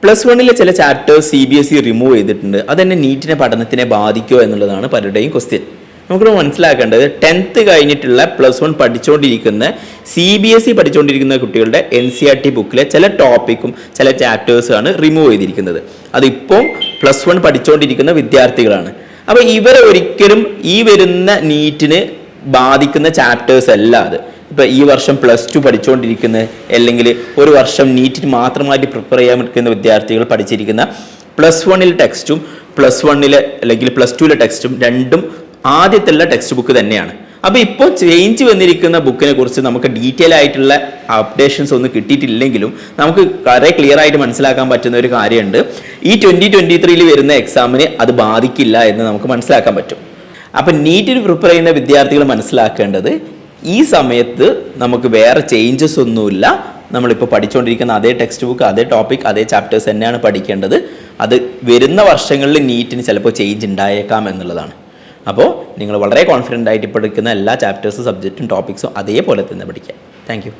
Plus വണ്ണിലെ ചില chapters CBSE remove ചെയ്തിട്ടുണ്ട്. അതെന്നെ നീറ്റിനെ പഠനത്തിനെ ബാധിക്കുമോ എന്നുള്ളതാണ് പലരുടെയും ക്വസ്റ്റ്യൻ. നമുക്ക് മനസ്സിലാക്കേണ്ടത് 10th കഴിഞ്ഞിട്ടുള്ള +1 പഠിച്ചുകൊണ്ടിരിക്കുന്ന CBSE പഠിച്ചുകൊണ്ടിരിക്കുന്ന കുട്ടികളുടെ NCERT ബുക്കിലെ ചില ടോപ്പിക്കും ചില ചാപ്റ്റേഴ്സാണ് റിമൂവ് ചെയ്തിരിക്കുന്നത്. അതിപ്പോൾ +1 പഠിച്ചുകൊണ്ടിരിക്കുന്ന വിദ്യാർത്ഥികളാണ്. അപ്പോൾ ഇവരെ ഒരിക്കലും ഈ വരുന്ന നീറ്റിന് ബാധിക്കുന്ന ചാപ്റ്റേഴ്സ് അല്ല അത്. ഇപ്പോൾ ഈ വർഷം +2 പഠിച്ചുകൊണ്ടിരിക്കുന്ന അല്ലെങ്കിൽ ഒരു വർഷം നീറ്റിന് മാത്രമായിട്ട് പ്രിപ്പയർ ചെയ്യാൻ നിൽക്കുന്ന വിദ്യാർത്ഥികൾ പഠിച്ചിരിക്കുന്ന +1 ടെക്സ്റ്റും +1 അല്ലെങ്കിൽ +2 ടെക്സ്റ്റും രണ്ടും ആദ്യത്തുള്ള ടെക്സ്റ്റ് ബുക്ക് തന്നെയാണ്. അപ്പോൾ ഇപ്പോൾ ചേഞ്ച് വന്നിരിക്കുന്ന ബുക്കിനെ കുറിച്ച് നമുക്ക് ഡീറ്റെയിൽ ആയിട്ടുള്ള അപ്ഡേഷൻസ് ഒന്നും കിട്ടിയിട്ടില്ലെങ്കിലും നമുക്ക് വളരെ ക്ലിയർ ആയിട്ട് മനസ്സിലാക്കാൻ പറ്റുന്ന ഒരു കാര്യമുണ്ട്. ഈ 2023 വരുന്ന എക്സാമിന് അത് ബാധിക്കില്ല എന്ന് നമുക്ക് മനസ്സിലാക്കാൻ പറ്റും. അപ്പം നീറ്റിന് പ്രിപ്പയർ ചെയ്യുന്ന വിദ്യാർത്ഥികൾ മനസ്സിലാക്കേണ്ടത് ഈ സമയത്ത് നമുക്ക് വേറെ ചേഞ്ചസ് ഒന്നുമില്ല. നമ്മളിപ്പോൾ പഠിച്ചുകൊണ്ടിരിക്കുന്ന അതേ ടെക്സ്റ്റ് ബുക്ക്, അതേ ടോപ്പിക്, അതേ ചാപ്റ്റേഴ്സ് തന്നെയാണ് പഠിക്കേണ്ടത്. അത് വരുന്ന വർഷങ്ങളിൽ നീറ്റിന് ചിലപ്പോൾ ചേഞ്ച് ഉണ്ടായേക്കാം എന്നുള്ളതാണ്. അപ്പോൾ നിങ്ങൾ വളരെ കോൺഫിഡൻ്റ് ആയിട്ട് പഠിക്കുന്ന എല്ലാ ചാപ്റ്റേഴ്സും സബ്ജക്റ്റും ടോപ്പിക്സും അതേപോലെ തന്നെ പഠിക്കുക. Thank you.